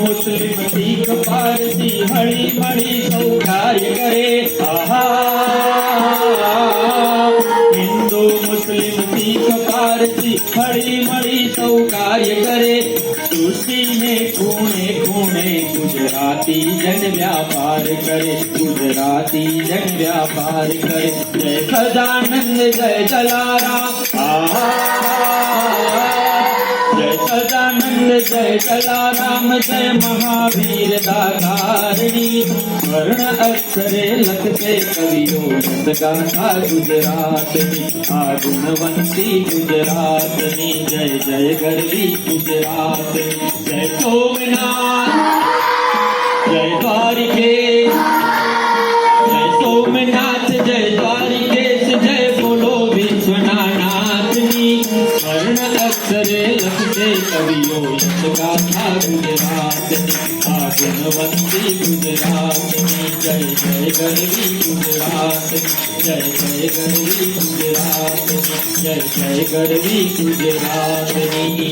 मुस्लिम सिख पारसी हળી મળી સૌ કાર્ય કરે हिंदू मुस्लिम सिख पारसी हળી મળી સૌ કાર્ય કરે सृष्टि ने खूणे खूणे गुजराती जन व्यापार करे गुजराती जन व्यापार करे जय सदानंद जय जलाराम जय सदानंद जय जलाराम जय महावीर दातारणी वर्ण अक्षरे लखते कवियो गाथा गुजरातनी आ गुणवंती गुजरातनी जय जय गरवी गुजरात जय सोमनाथ जय द्वारिकेश जय सोमनाथ जय द्वारिकेश जय बोलो विश्वनाथनी वर्ण अक्षरे लखते कवियो गाथा गुजरातनी आ गुणवंती गुजरातनी जय जय गरवी गुजरातनी जय जय गरवी गुजरातनी जय जय गरवी गुजरातनी।